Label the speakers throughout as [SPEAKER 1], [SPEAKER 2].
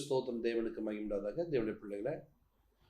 [SPEAKER 1] ஸ்தோத்திரம். தேவனுக்கு மகிமையுண்டாதாக. தேவனுடைய பிள்ளைகளை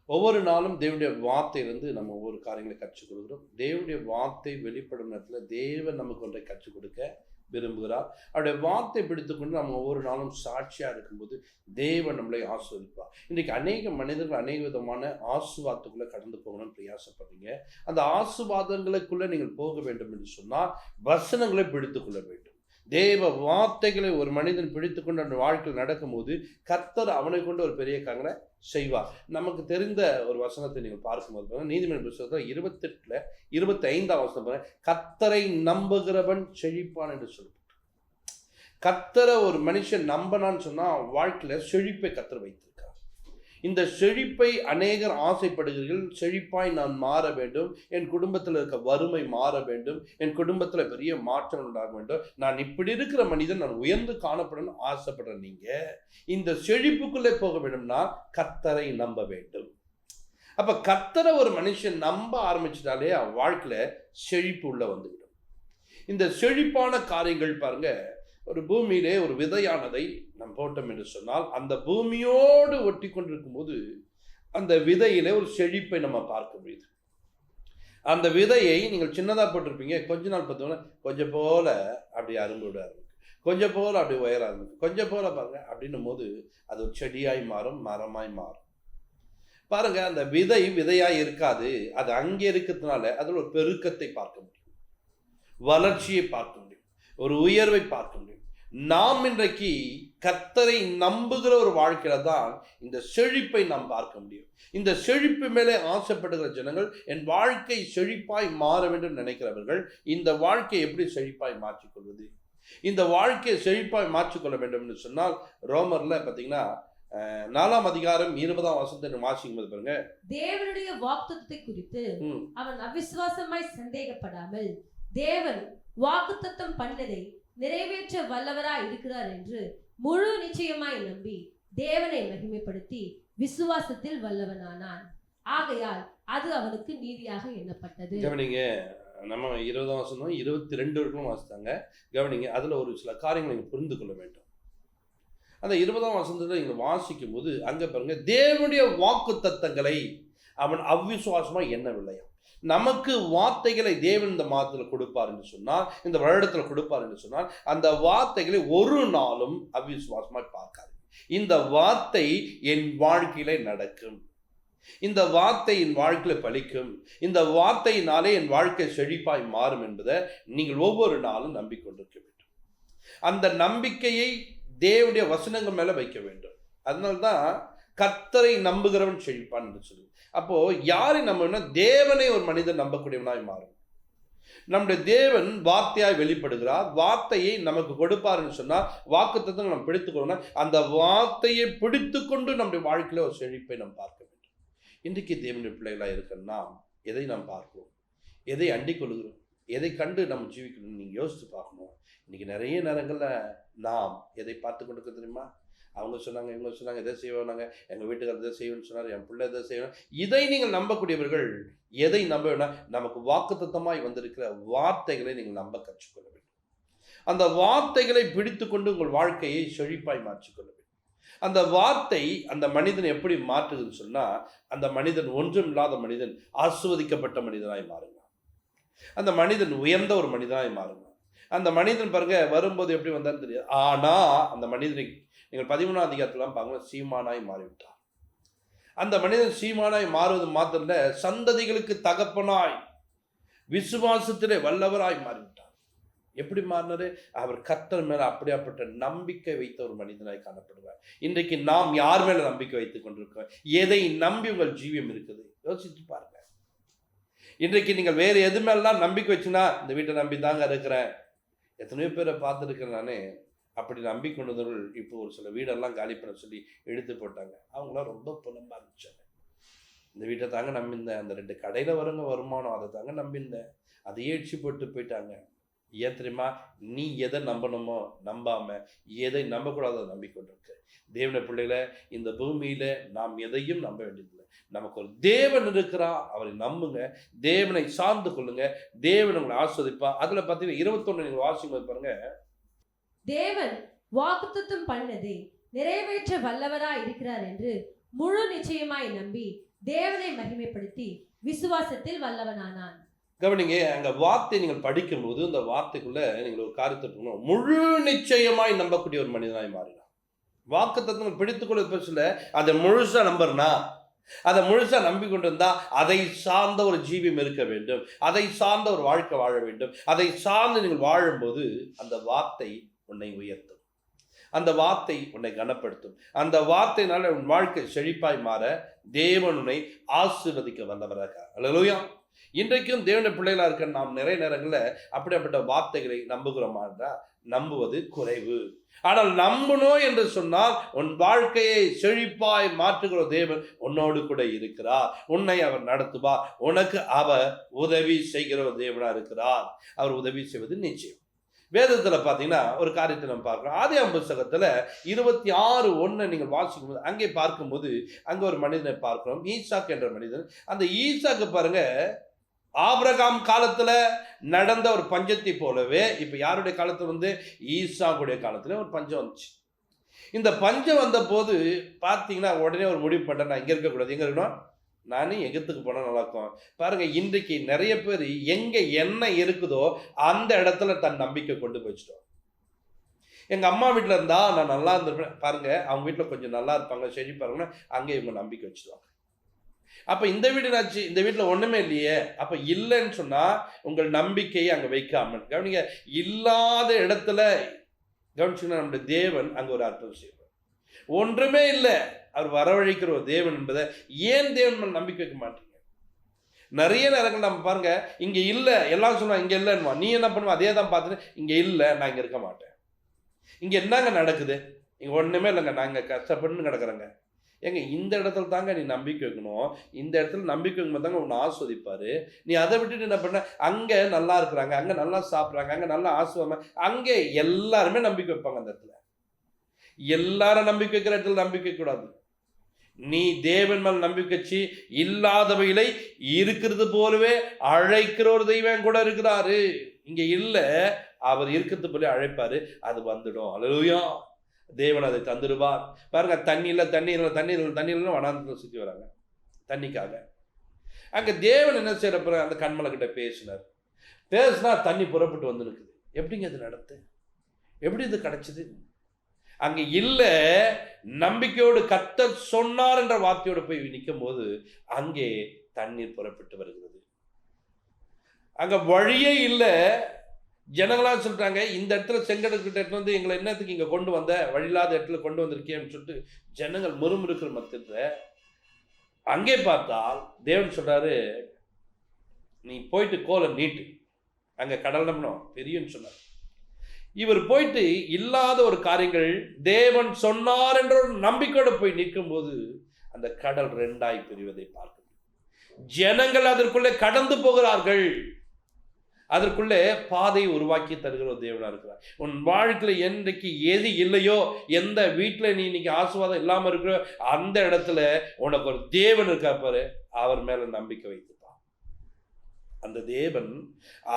[SPEAKER 1] ஒவ்வொரு நாளும் தேவனுடைய வார்த்தையிலிருந்து நம்ம ஒவ்வொரு காரியங்களை கற்றுக் கொடுக்குறோம். தேவனுடைய வார்த்தை வெளிப்படும் நேரத்தில் தேவன் நமக்கு ஒன்றை கற்றுக் கொடுக்க விரும்புகிறார். அவருடைய வார்த்தை பிடித்துக்கொண்டு நம்ம ஒவ்வொரு நாளும் சாட்சியாக இருக்கும்போது தேவன் நம்மளை ஆசீர்வதிப்பார். இன்றைக்கு அநேக மனிதர்கள் அநேக விதமான ஆசீர்வாதத்துக்குள்ளே கடந்து போகணும்னு பிரயாசப்படுறீங்க. அந்த ஆசீர்வாதங்களுக்குள்ளே நீங்கள் போக வேண்டும் என்று சொன்னால் வசனங்களை பிடித்துக்கொள்ள வேண்டும். தேவ வார்த்தைகளை ஒரு மனிதன் பிடித்துக்கொண்டு அந்த வாழ்க்கையில் நடக்கும்போது கர்த்தர் அவனை கொண்டு ஒரு பெரிய காரியங்களை செய்வார். நமக்கு தெரிந்த ஒரு வசனத்தை நீங்கள் பார்க்கும்போது நீதிமன்ற புத்தகத்தில் 28 25 வசனம், கர்த்தரை நம்புகிறவன் செழிப்பான் என்று சொல்லப்பட்டு, கர்த்தரை ஒரு மனுஷன் நம்பனான்னு சொன்னா வாழ்க்கையில செழிப்பை கர்த்தர் வைத்திருக்கார். இந்த செழிப்பை அநேகர் ஆசைப்படுகிறீர்கள். செழிப்பாய் நான் மாற வேண்டும், என் குடும்பத்தில் இருக்க வறுமை மாற வேண்டும், என் குடும்பத்தில் பெரிய மாற்றம் உண்டாக வேண்டும், நான் இப்படி இருக்கிற மனிதன் நான் உயர்ந்து காணப்படணும் ஆசைப்படுற நீங்க இந்த செழிப்புக்குள்ளே போக வேண்டும்னா கர்த்தரை நம்ப வேண்டும். அப்ப கர்த்தரை ஒரு மனுஷன் நம்ப ஆரம்பிச்சிட்டாலே அவன் வாழ்க்கையில செழிப்பு உள்ள வந்துவிடும். இந்த செழிப்பான காரியங்கள் பாருங்க, ஒரு பூமியிலே ஒரு விதையானதை நாம் போட்டோம் என்று சொன்னால் அந்த பூமியோடு ஒட்டி கொண்டிருக்கும் போது அந்த விதையிலே ஒரு செழிப்பை நம்ம பார்க்க முடியுது. அந்த விதையை நீங்கள் சின்னதாக போட்டிருப்பீங்க, கொஞ்ச நாள் பார்த்தோம்னா கொஞ்சம் போல அப்படி அரும்பு விட ஆரம்பிக்கும், கொஞ்சம் போல அப்படி உயர ஆரம்பிக்கும், கொஞ்சம் போல பாருங்க அப்படின்னும் போது அது ஒரு செடியாய் மாறும், மரமாய் மாறும். பாருங்க, அந்த விதை விதையாய் இருக்காது, அது அங்கே இருக்கிறதுனால அதில் ஒரு பெருக்கத்தை பார்க்க முடியும், வளர்ச்சியை பார்க்க முடியும், ஒரு உயர்வை பார்க்க முடியும். நாம் இன்றைக்கு கர்த்தரை நம்புகிற ஒரு வாழ்க்கையில தான் இந்த செழிப்பை நாம் பார்க்க முடியும். இந்த செழிப்பு மேலே ஆசைப்படுகிற ஜனங்கள், என் வாழ்க்கை செழிப்பாய் மாற வேண்டும் நினைக்கிறவர்கள் இந்த வாழ்க்கையை எப்படி செழிப்பாய் மாற்றிக்கொள்வது? இந்த வாழ்க்கையை செழிப்பாய் மாற்றிக்கொள்ள வேண்டும் என்று சொன்னால் ரோமர்ல பார்த்தீங்கன்னா 4 அதிகாரம் 20 வசனத்தை வாசிக்கும்போது பாருங்க,
[SPEAKER 2] தேவனுடைய வாக்குத்தத்தத்தை குறித்து அவன் அவிசுவாசமாய் சந்தேகப்படாமல் தேவன் வாக்குத்தத்தம் பண்ணதை நிறைவேற்ற வல்லவராய் இருக்கிறார் என்று முழு நிச்சயமாய் நம்பி தேவனை மகிமைப்படுத்தி விசுவாசத்தில் வல்லவனானான். ஆகையால் அது அவனுக்கு நீதியாக எண்ணப்பட்டது.
[SPEAKER 1] கவனிங்க, நம்ம 20 வசனம் 22 வரைக்கும் வாசித்தாங்க. கவனிங்க, அதுல ஒரு சில காரியங்களை நீங்க புரிந்து கொள்ள வேண்டும். அந்த 20 வசனத்துல நீங்க வாசிக்கும் போது அங்க பாருங்க, தேவனுடைய வாக்கு தத்தங்களை அவன் அவ்விசுவாசமா எண்ணவில்லையா. நமக்கு வார்த்தைகளை தேவன் இந்த மாதத்தில் கொடுப்பார் என்று சொன்னால், இந்த வருடத்தில் கொடுப்பார் என்று சொன்னால், அந்த வார்த்தைகளை ஒரு நாளும் அவிசுவாசமாய் பார்க்காது. இந்த வார்த்தை என் வாழ்க்கையில நடக்கும், இந்த வார்த்தை என் வாழ்க்கையில பலிக்கும், இந்த வார்த்தையினாலே என் வாழ்க்கை செழிப்பாய் மாறும் என்பதை நீங்கள் ஒவ்வொரு நாளும் நம்பிக்கொண்டிருக்க வேண்டும். அந்த நம்பிக்கையை தேவனுடைய வசனங்கள் மேல வைக்க வேண்டும். அதனால்தான் கர்த்தரை நம்புகிறவன் செழிப்பான் என்று சொல்லு. அப்போ யாரை நம்பணும்னா தேவனை ஒரு மனிதன் நம்பக்கூடியவனாய் மாறும். நம்முடைய தேவன் வார்த்தையாய் வெளிப்படுகிறார், வார்த்தையை நமக்கு கொடுப்பார் என்று சொன்னால் வாக்குத்தத்தம் நம்ம பிடித்துக்கொள்ளணும். அந்த வார்த்தையை பிடித்துக்கொண்டு நம்முடைய வாழ்க்கையில ஒரு செழிப்பை நாம் பார்க்க வேண்டும். இன்றைக்கு தேவனுடைய பிள்ளைகளாக இருக்கிற நாம் எதை நாம் பார்க்கிறோம், எதை அண்டிக் கொள்கிறோம், எதை கண்டு நம்ம ஜீவிக்கணும் நீங்கள் யோசித்து பார்க்கணும். இன்னைக்கு நிறைய நேரங்களில் நாம் எதை பார்த்து கொண்டு தெரியுமா? அவங்க சொன்னாங்க, இவங்க சொன்னாங்க, எதை செய்வாங்க, எங்கள் வீட்டுக்கு எதை செய்வேன்னு சொன்னார், என் பிள்ளை எதை செய்வேன். இதை நீங்கள் நம்பக்கூடியவர்கள் எதை நம்ப வேணா, நமக்கு வாக்குத்தத்தமாய் வந்திருக்கிற வார்த்தைகளை நீங்கள் நம்ப கற்றுக்கொள்ள வேண்டும். அந்த வார்த்தைகளை பிடித்து கொண்டு உங்கள் வாழ்க்கையை செழிப்பாய் மாற்றிக்கொள்ள வேண்டும். அந்த வார்த்தை அந்த மனிதன் எப்படி மாற்றுதுன்னு சொன்னால், அந்த மனிதன் ஒன்றும் இல்லாத மனிதன் ஆசீர்வதிக்கப்பட்ட மனிதனாய் மாறுங்க. அந்த மனிதன் உயர்ந்த ஒரு மனிதனாய் மாறுங்க. அந்த மனிதன் பாருங்க வரும்போது எப்படி வந்தான்னு தெரியாது, ஆனா அந்த மனிதனை நீங்கள் 13 அதிகாரத்திலாம் பாருங்க, சீமானாய் மாறிவிட்டார். அந்த மனிதன் சீமானாய் மாறுவது மாத்திரம் சந்ததிகளுக்கு தகப்பனாய் விசுவாசத்திலே வல்லவராய் மாறிவிட்டார். எப்படி மாறினாரு? அவர் கர்த்தர் மேல அப்படியாப்பட்ட நம்பிக்கை வைத்த ஒரு மனிதனாய் காணப்படுவார். இன்றைக்கு நாம் யார் மேல நம்பிக்கை வைத்துக் கொண்டிருக்கிறோம்? எதை நம்பி உங்கள் ஜீவியம் இருக்குது? யோசிச்சு பாருங்க. இன்றைக்கு நீங்கள் வேறு எது மேலாம் நம்பிக்கை வச்சுன்னா, இந்த வீட்டை நம்பி தாங்க இருக்கிறேன். எத்தனையோ பேரை பார்த்துருக்கேன் நானே. அப்படி நம்பிக்கொண்டவர்கள் இப்போ ஒரு சில வீடெல்லாம் காலி பண்ண சொல்லி எடுத்து போட்டாங்க. அவங்களாம் ரொம்ப புலம்ப ஆரம்பிச்சாங்க. இந்த வீட்டை தாங்க நம்பியிருந்தேன், அந்த 2 கடையில் வரவங்க வருமானம் அதை தாங்க நம்பியிருந்தேன், அதையே அடிச்சு போட்டு போயிட்டாங்க. ஏன் தெரியுமா? நீ எதை நம்பணுமோ நம்பாம எதை நம்பக்கூடாத நம்பிக்கொண்டிருக்கு. தேவனுடைய பிள்ளைகளை, இந்த பூமியில நாம் எதையும் நம்ப வேண்டியதில்லை. நமக்கு ஒரு தேவன் இருக்கிறா, அவரை நம்புங்க, தேவனை சார்ந்து கொள்ளுங்க, தேவன் உங்களை ஆஸ்வதிப்பா. அதுல பார்த்தீங்கன்னா 21 நீங்க வாசிக்கும் பாருங்க,
[SPEAKER 2] தேவன் வாக்குத்தத்தம் பண்ணதை நிறைவேற்ற வல்லவராய் இருக்கிறார் என்று முழு நிச்சயமாய் நம்பி தேவனை மகிமைப்படுத்தி விசுவாசத்தில் வல்லவனானான்.
[SPEAKER 1] கவனிங்க, அங்க வார்த்தை நீங்கள் படிக்கும்போது இந்த வார்த்தைக்குள்ள நீங்கள் ஒரு காரியத்தை முழு நிச்சயமாய் நம்பக்கூடிய ஒரு மனிதனாய் மாறினார். வாக்குத்தத்தங்கள் பிடித்துக்கொள்ள பேசல, அதை முழுசா நம்புறனா, அதை முழுசா நம்பிக்கொண்டு இருந்தா அதை சார்ந்த ஒரு ஜீவியம் இருக்க வேண்டும், அதை சார்ந்த ஒரு வாழ்க்கை வாழ வேண்டும். அதை சார்ந்து நீங்கள் வாழும்போது அந்த வார்த்தை உன்னை உயர்த்தும், அந்த வார்த்தை உன்னை கனப்படுத்தும். அந்த வார்த்தையினால உன் வாழ்க்கை செழிப்பாய் மாற தேவன் உன்னை ஆசீர்வதிக்க வந்தவராக. அல்லேலூயா. இன்றைக்கும் தேவனுடைய பிள்ளைகளா இருக்க நாம் நிறைய நேரங்களில் அப்படிப்பட்ட வார்த்தைகளை நம்புகிறோமா என்றால் நம்புவது குறைவு. ஆனால் நம்பணும் என்று சொன்னால் உன் வாழ்க்கையை செழிப்பாய் மாற்றுகிற தேவன் உன்னோடு கூட இருக்கிறார். உன்னை அவர் நடத்துவார். உனக்கு அவர் உதவி செய்கிற ஒரு தேவனா இருக்கிறார். அவர் உதவி செய்வது நிச்சயம். வேதத்தில் பார்த்தீங்கன்னா ஒரு காரியத்தை நம்ம பார்க்கிறோம். ஆதியாகம புத்தகத்தில் 26:1 நீங்கள் வாசிக்கும் போது அங்கே பார்க்கும்போது அங்கே ஒரு மனிதனை பார்க்கிறோம், ஈசாக்கு என்ற மனிதன். அந்த ஈசாக்கு பாருங்க, ஆபிரகாம் காலத்துல நடந்த ஒரு பஞ்சத்தை போலவே இப்ப யாருடைய காலத்துல ஈசாக்குடைய காலத்துல ஒரு பஞ்சம் வந்துச்சு. இந்த பஞ்சம் வந்த போது பார்த்தீங்கன்னா உடனே ஒரு முடிவு பண்ண, நான் இங்க இருக்கக்கூடாது, எங்க இருக்கணும், நானும் எகத்துக்கு போனா நல்லா இருக்கும். பாருங்க, இன்றைக்கு நிறைய பேர் எங்க என்ன இருக்குதோ அந்த இடத்துல தன் நம்பிக்கை கொண்டு போயிச்சிட்டோம். எங்க அம்மா வீட்டுல இருந்தா நான் நல்லா இருந்திருப்பேன், பாருங்க அவங்க வீட்டுல கொஞ்சம் நல்லா இருப்பாங்க, செழிப்பாருங்கன்னா அங்கே இவங்க நம்பிக்கை வச்சுருவாங்க. அப்ப இந்த வீடு என்னாச்சு, இந்த வீட்டுல ஒண்ணுமே இல்லையே, அப்ப இல்லைன்னு சொன்னா உங்கள் நம்பிக்கையை அங்க வைக்காமல் கவனிங்க. இல்லாத இடத்துல கவனிச்சுன்னா நம்முடைய தேவன் அங்க ஒரு அற்புதம் செய்வார். ஒன்றுமே இல்லை, அவர் வரவழைக்கிற ஒரு தேவன் என்பதை ஏன் தேவன் மேல் நம்பிக்கை வைக்க மாட்டீங்க? நிறைய நேரங்கள் நம்ம பாருங்க, இங்க இல்ல எல்லாம் சொன்னா இங்க இல்லைன்னுவா, நீ என்ன பண்ணுவ அதே தான் பார்த்துட்டு இங்க இல்லை, நான் இங்க இருக்க மாட்டேன். இங்க என்னங்க நடக்குது, இங்க ஒண்ணுமே இல்லைங்க, நாங்க கஷ்டப்பட்டு கிடக்குறேங்க. ஏங்க இந்த இடத்துல தாங்க நீ நம்பிக்கை வைக்கணும். இந்த இடத்துல நம்பிக்கை வைக்கும் தாங்க உன்னை ஆஸ்வதிப்பாரு. நீ அதை விட்டுட்டு என்ன பண்ண, அங்க நல்லா இருக்கிறாங்க, அங்க நல்லா சாப்பிட்றாங்க, அங்க நல்லா ஆசுவாங்க, அங்கே எல்லாருமே நம்பிக்கை வைப்பாங்க. அந்த இடத்துல எல்லாரும் நம்பிக்கை வைக்கிற இடத்துல நம்பிக்கை கூடாது. நீ தேவன் மேல் நம்பிக்கை வச்சு இல்லாதவைகளை இருக்கிறது போலவே அழைக்கிற ஒரு தெய்வம் கூட இருக்கிறாரு. இங்க இல்ல, அவர் இருக்கிறது போல அழைப்பாரு, அது வந்துடும். அல்லேலூயா. தேவன் அதை தந்துடுவார். பாருங்க, தண்ணீர் வனாந்தரத்தில் சுற்றி வராங்க தண்ணிக்காக. அங்க தேவன் என்ன செய்யறப்ப அந்த கண்மலை கிட்ட பேசினா தண்ணி புறப்பட்டு வந்து நிற்குது. எப்படிங்க இது நடத்து, எப்படி இது கிடைச்சது? அங்க இல்ல, நம்பிக்கையோடு கர்த்தர் சொன்னார் என்ற வார்த்தையோடு போய் நிற்கும் போது அங்கே தண்ணீர் புறப்பட்டு வருகிறது. அங்க வழியே இல்லை. ஜனங்களாம் சொல்றாங்க, இந்த இடத்துல செங்கடக்கிட்ட எங்களை என்னத்துக்கு இங்க கொண்டு வந்த, வழியில்லாத இடத்துல கொண்டு வந்திருக்கேன்னு சொல்லிட்டு ஜனங்கள் முறுமுறுக்கிற மத்தியத்துல அங்கே பார்த்தால் தேவன் சொல்றாரு, நீ போயிட்டு கோலை நீட்டு, அங்க கடல் நம்பணும் பெரியன்னு சொன்னார். இவர் போயிட்டு இல்லாத ஒரு காரியங்கள் தேவன் சொன்னார் என்ற ஒரு நம்பிக்கையோடு போய் நிற்கும் போது அந்த கடல் 2ஆய் பிரிவதை பார்க்கணும். ஜனங்கள் அதற்குள்ளே கடந்து போகிறார்கள். அதற்குள்ளே பாதையை உருவாக்கி தருகிற ஒரு தேவனா இருக்கிறார். உன் வாழ்க்கையில என்றைக்கு எது இல்லையோ, எந்த வீட்டுல நீ இன்னைக்கு ஆசீர்வாதம் இல்லாம இருக்கிற அந்த இடத்துல உனக்கு ஒரு தேவன் இருக்கா பாரு, அவர் மேல நம்பிக்கை வைத்துப்பா. அந்த தேவன்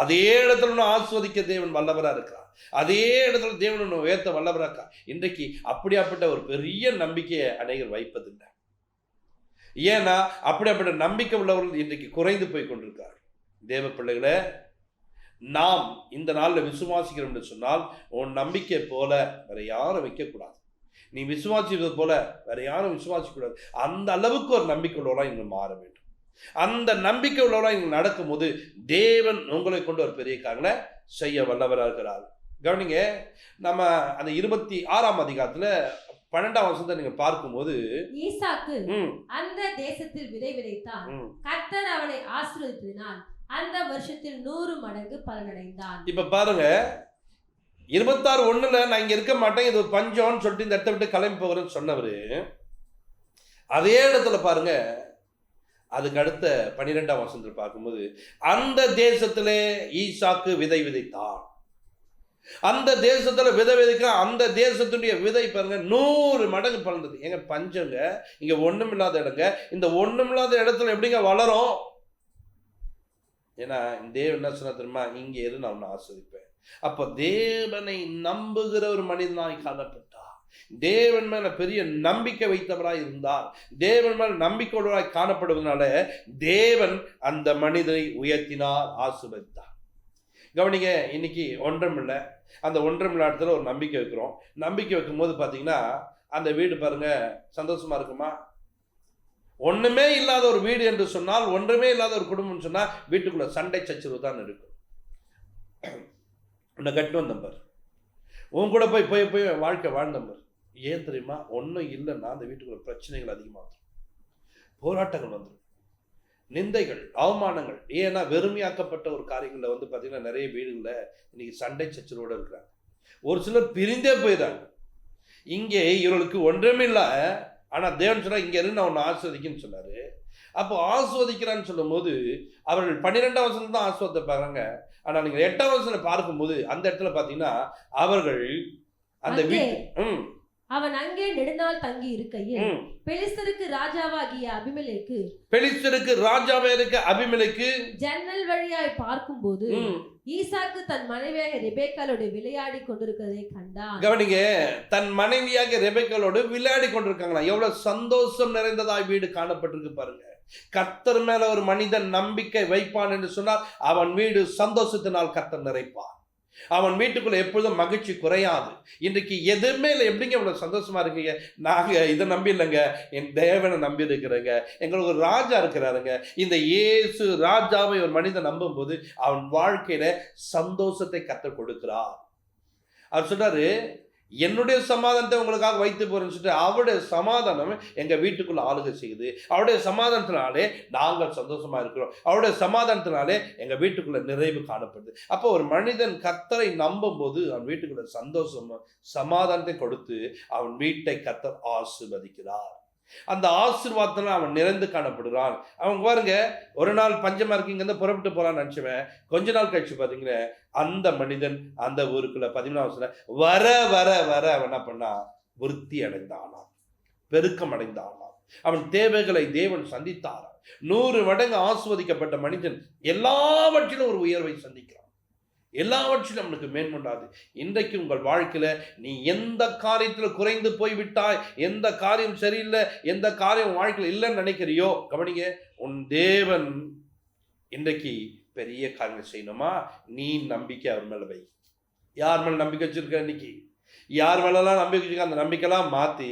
[SPEAKER 1] அதே இடத்துல ஆஸ்வதிக்க தேவன் வல்லவரா இருக்கிறார். அதே இடத்துல தேவன் உயர்த்த வல்லவரா இருக்கா. இன்றைக்கு அப்படியாப்பட்ட ஒரு பெரிய நம்பிக்கையை அநேகர் வைப்பதில்லை. ஏன்னா அப்படியாப்பட்ட நம்பிக்கை உள்ளவர்கள் இன்றைக்கு குறைந்து போய் கொண்டிருக்கார். தேவ பிள்ளைகளை, நாம் இந்த நாளில் விசுவாசிக்கிறோம் என்று சொன்னால் உன் நம்பிக்கை போல வேற யாரும் வைக்கக்கூடாது. நீ விசுவாசிக்கிறது போல வேற யாரும் விசுவாசிக்கூடாது. அந்த அளவுக்கு ஒரு நம்பிக்கை உள்ளவரா இங்க மாற வேண்டும். அந்த நம்பிக்கை உள்ளவரா இங்க நடக்கும் போது தேவன் உங்களை கொண்டு ஒரு பெரிய காரியங்களை செய்ய வல்லவராக இருக்கிறார். கவனிங்க, நம்ம அந்த 26ஆம் அதிகாரத்துல 12ஆம் வசனத்தை நீங்க பார்க்கும்போது, ஈசாக்கு
[SPEAKER 2] அந்த தேசத்தில் விதை விதைத்தான், கர்த்தர் அவனை ஆசீர்வதித்ததினால் அந்த வருஷத்தில் 100 மடங்கு பலனடைந்தான்.
[SPEAKER 1] இப்ப பாருங்க, 26:1 நான் இங்க இருக்க மாட்டேன், இது பஞ்சம்னு சொல்லிட்டு இந்த இடத்த விட்டு கிளம்பி போகிறேன்னு சொன்னவரு, அதே இடத்துல பாருங்க அதுக்கு அடுத்த 12ஆம் வசனத்தில் பார்க்கும்போது, அந்த தேசத்திலே ஈசாக்கு விதை விதைத்தான். அந்த தேசத்துல விதை விதைக்க, அந்த தேசத்துடைய விதை பாருங்க 100 மடங்கு பலந்தது. எங்க பஞ்சங்க, இங்க ஒண்ணுமில்லாத இடங்க, இந்த ஒண்ணுமில்லாத இடத்துல எப்படிங்க வளரும்? ஏன்னா தேவன் என்ன சொன்னா தெரியுமா, இங்க இருந்து நான் ஆஸ்வதிப்பேன். அப்ப தேவனை நம்புகிற ஒரு மனிதனாய் காணப்பட்டா, தேவன் மேல பெரிய நம்பிக்கை வைத்தவராய் இருந்தார். தேவன் மேல நம்பிக்கையுள்ளவராய் காணப்படுவதனால தேவன் அந்த மனிதனை உயர்த்தினார், ஆசீர்வதித்தார். கவனிங்க, இன்னைக்கு ஒன்றுமில்லை, அந்த ஒன்றுமில்ல இடத்துல ஒரு நம்பிக்கை வைக்கிறோம். நம்பிக்கை வைக்கும் போது பார்த்தீங்கன்னா அந்த வீடு பாருங்க சந்தோஷமா இருக்குமா? ஒண்ணுமே இல்லாத ஒரு வீடு என்று சொன்னால், ஒன்றுமே இல்லாத ஒரு குடும்பம் சொன்னா வீட்டுக்குள்ள சண்டை சச்சரவு தான் இருக்கும். உன்னை கட்டு வந்த நம்பர், உன் கூட போய் போய் போய் வாழ்க்கை வாழ்ந்த நம்பர். ஏன் தெரியுமா? ஒன்றும் இல்லைன்னா அந்த வீட்டுக்குள்ள பிரச்சனைகள் அதிகமாகும், போராட்டங்கள் வந்துடும், நிந்தைகள், அவமானங்கள். ஏன்னா வெறுமையாக்கப்பட்ட ஒரு காரியங்களில் வந்து பார்த்தீங்கன்னா நிறைய வீடுகளில் இன்னைக்கு சண்டை சச்சரவோடு இருக்கிறாங்க. ஒரு சிலர் பிரிந்தே போயிடுறாங்க. இங்கே இவர்களுக்கு ஒன்றுமே இல்லை, ஆனால் தேவன் சொன்னால் இங்கே இருந்து நான் உன்னை ஆஸ்வதிக்குன்னு சொன்னார். அப்போ ஆஸ்வதிக்கிறான்னு சொல்லும் போது அவர்கள் 12ஆம் வசனம் தான் ஆஸ்வாதத்தை பார்க்குறாங்க. ஆனால் நீங்கள் 8ஆம் வசனம் பார்க்கும்போது அந்த இடத்துல பார்த்தீங்கன்னா அவர்கள் அந்த வீட்டு
[SPEAKER 2] அவன் அங்கே நெடுநாள் தங்கி இருக்கையில் பெலிஸ்தருக்கு ராஜாவாகிய அபிமெலேக்கு ஜன்னல் வழியாய் பார்க்கும்போது ஈசாக்கு தன் மனைவியாக ரெபெக்காளோடு விளையாடி கொண்டிருக்கிறதை கண்டான்.
[SPEAKER 1] கவனிங்க, தன் மனைவியாக ரெபெக்காளோடு விளையாடி கொண்டிருக்காங்களா? எவ்வளவு சந்தோஷம் நிறைந்ததாய் வீடு காணப்பட்டிருக்கு பாருங்க. கர்த்தர் மேல ஒரு மனிதன் நம்பிக்கை வைப்பான் என்று சொன்னால் அவன் வீடு சந்தோஷத்தினால் கர்த்தர் நிறைப்பான். அவன் வீட்டுக்குள்ள எப்பொழுதும் மகிழ்ச்சி குறையாது. இன்றைக்கு எதுவுமே இல்லை, எப்படிங்க இவ்வளவு சந்தோஷமா இருக்கீங்க? நாங்க இதை நம்பி இல்லைங்க, என் தேவனை நம்பி இருக்கிறேங்க, எங்களுக்கு ஒரு ராஜா இருக்கிறாருங்க. இந்த இயேசு ராஜாவை ஒரு மனிதன் நம்பும் போது அவன் வாழ்க்கையில சந்தோஷத்தை கற்றுக் கொடுக்கிறார். அவர் சொல்றாரு, என்னுடைய சமாதானத்தை உங்களுக்காக வைத்து போறேன்னு சொல்லிட்டு அவருடைய சமாதானம் எங்க வீட்டுக்குள்ள ஆளுகை செய்யுது. அவருடைய சமாதானத்தினாலே நாங்கள் சந்தோஷமா இருக்கிறோம். அவருடைய சமாதானத்தினாலே எங்க வீட்டுக்குள்ள நிறைவு காணப்படுது. அப்போ ஒரு மனிதன் கர்த்தரை நம்பும் போது அவன் வீட்டுக்குள்ள சந்தோஷமும் சமாதானத்தை கொடுத்து அவன் வீட்டை கர்த்தர் ஆசீர்வதிக்கிறார். அந்த ஆசீர்வாதத்தினால அவன் நிறைந்து காணப்படுகிறான். அவன் பாருங்க, ஒரு நாள் பஞ்சமா இருக்கீங்க புறப்பட்டு போறான்னு நினைச்சுவேன், கொஞ்ச நாள் கழிச்சு பாத்தீங்கன்னா அந்த மனிதன் அந்த ஊருக்குள்ள 14 வர வர வர அவன் என்ன பண்ணா? விருத்தி அடைந்தானாம், பெருக்கம் அடைந்தானாம். அவன் தேவைகளை தேவன் சந்தித்தாராம். 100 மடங்கு ஆஸ்வதிக்கப்பட்ட மனிதன் எல்லாவற்றிலும் ஒரு உயர்வை சந்திக்கிறான், எல்லாவற்றிலும் அவனுக்கு மேன்மண்டாது. இன்றைக்கு உங்கள் வாழ்க்கையில நீ எந்த காரியத்தில் குறைந்து போய்விட்டாய், எந்த காரியம் சரியில்லை, எந்த காரியம் வாழ்க்கையில் இல்லைன்னு நினைக்கிறியோ, கவனிங்க, உன் தேவன் இன்றைக்கு பெரிய காரியங்கள் செய்யணுமா? நீ நம்பிக்கை அவர் மேல வை. யார் மேல நம்பிக்கை வச்சிருக்க? இன்னைக்கு யார் மேலாம் நம்பிக்கை வச்சிருக்க? அந்த நம்பிக்கைலாம் மாத்தி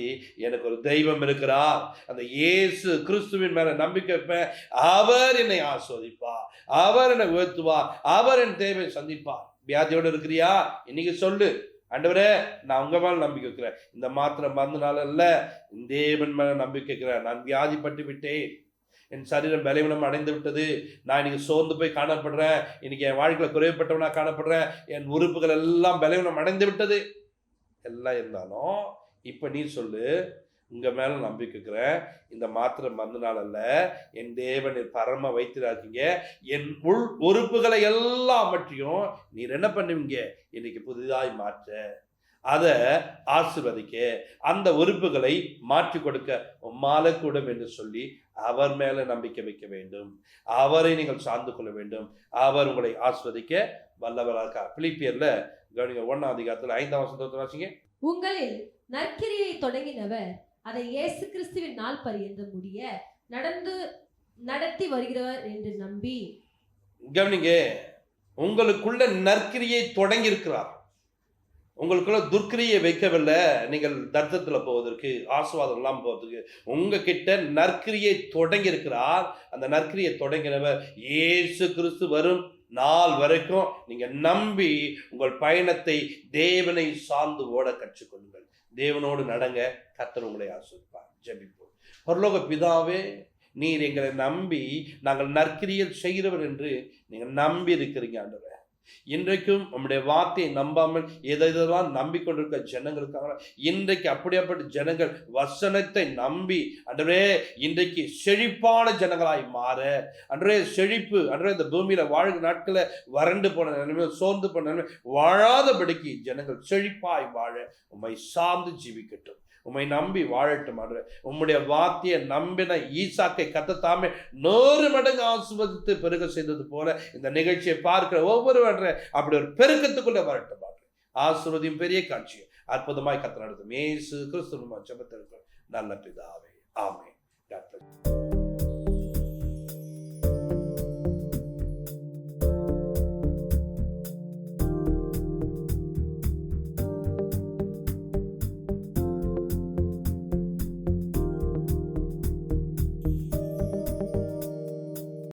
[SPEAKER 1] எனக்கு ஒரு தெய்வம் இருக்கிறார், அந்த இயேசு கிறிஸ்துவின் மேல நம்பிக்கை வைப்பேன், அவர் என்னை ஆஸ்வதிப்பார், அவர் என்னை உயர்த்துவார், அவர் என் தேவையை சந்திப்பார். வியாதியோடு இருக்கிறியா? இன்னைக்கு சொல்லு, ஆண்டவரே நான் உங்க மேல நம்பிக்கை வைக்கிறேன். இந்த மாத்திரை மருந்துனால இல்ல, தேவன் மேல நம்பிக்கை வைக்கிறேன். நான் வியாதிப்பட்டு விட்டேன், என் சரீரம் பலவீனம் அடைந்து விட்டது, நான் இன்னைக்கு சோர்ந்து போய் காணப்படுறேன், இன்னைக்கு என் வாழ்க்கையில குறைவுபட்டவனா காணப்படுறேன், என் உறுப்புகள் எல்லாம் பலவீனம் அடைந்து விட்டது. எல்லாம் இருந்தாலும் இப்ப நீ சொல்லு, உங்க மேல நம்பிக்கை இருக்கிறேன், இந்த மாத்திரை மருந்துனால அல்ல, என் தேவன் பரம வைத்திருக்கீங்க, என் உள் உறுப்புகளை எல்லாம் பற்றியும் நீர் என்ன பண்ணுவீங்க? இன்னைக்கு புதிதாய் மாற்ற, அதை ஆசீர்வதிக்க, அந்த உறுப்புகளை மாற்றி கொடுக்க உம்மால கூடும் என்று சொல்லி அவர் மேல நம்பிக்கை வைக்க வேண்டும். அவரை நீங்கள் சார்ந்து கொள்ள வேண்டும். அவர் உங்களை ஆஸ்வதிக்க வல்லவராக. பிலிப்பியர்ல 1ஆம் அதிகாரத்தில் 5ஆம் வசனத்தை வாசிங்க.
[SPEAKER 2] உங்களில் நற்கிரியை தொடங்கினவர் அதை இயேசு கிறிஸ்துவின் நாள் பரியந்தம் முடிய நடத்தி வருகிறவர் என்று நம்பி.
[SPEAKER 1] கவனிங்க, உங்களுக்குள்ள நற்கிரியை தொடங்கி இருக்கிறார், உங்களுக்குள்ள துர்க்கிரியை வைக்கவில்லை. நீங்கள் தர்த்தத்தில் போவதற்கு, ஆசீர்வாதம் எல்லாம் போவதற்கு உங்ககிட்ட நற்கிரியை தொடங்கி இருக்கிறார். அந்த நற்கிரியை தொடங்கினவர் இயேசு கிறிஸ்து வரும் நாள் வரைக்கும் நீங்க நம்பி உங்கள் பயணத்தை தேவனை சார்ந்து ஓட கற்றுக்கொள்ளுங்கள். தேவனோடு நடங்க, கர்த்தர் உங்களை ஆசீர்வதிப்பார். ஜெபிப்போம். பரலோக பிதாவே, நீர் எங்களை நம்பி நாங்கள் நற்கிரியில் செய்கிறவர் என்று நீங்கள் நம்பி இருக்கிறீங்க ஆண்டவரே. இன்றைக்கும் நம்முடைய வார்த்தையை நம்பாமல் எதெல்லாம் நம்பிக்கொண்டிருக்க ஜனங்களுக்காக இன்றைக்கு அப்படியாப்பட்ட ஜனங்கள் வசனத்தை நம்பி ஆண்டவரே இன்றைக்கு செழிப்பான ஜனங்களாய் மாற, அன்றே செழிப்பு, அன்றே இந்த பூமியில வாழ்கிற நாட்களை வறண்டு போன நிலைமை, சோர்ந்து போன நிலைமை வாழாதபடிக்கு ஜனங்கள் செழிப்பாய் வாழ உம்மை சார்ந்து ஜீவிக்கட்டும், உம்மை நம்பி வாழட்டும். உம்முடைய வார்த்தையை நம்பின ஈசாக்கை கர்த்தர் 100 மடங்கு ஆசீர்வதித்து பெருக செய்தது போல இந்த நிகழ்ச்சியை பார்க்கிற ஒவ்வொருவரும் அப்படி ஒரு பெருக்கத்துக்குள்ள வரட்டும். ஆசீர்வதியும் பெரிய காட்சியை அற்புதமாய் கர்த்தர் நடத்தும். இயேசு கிறிஸ்துவின் ஜெபத்தில் நல்ல பிதாவே, ஆமென்.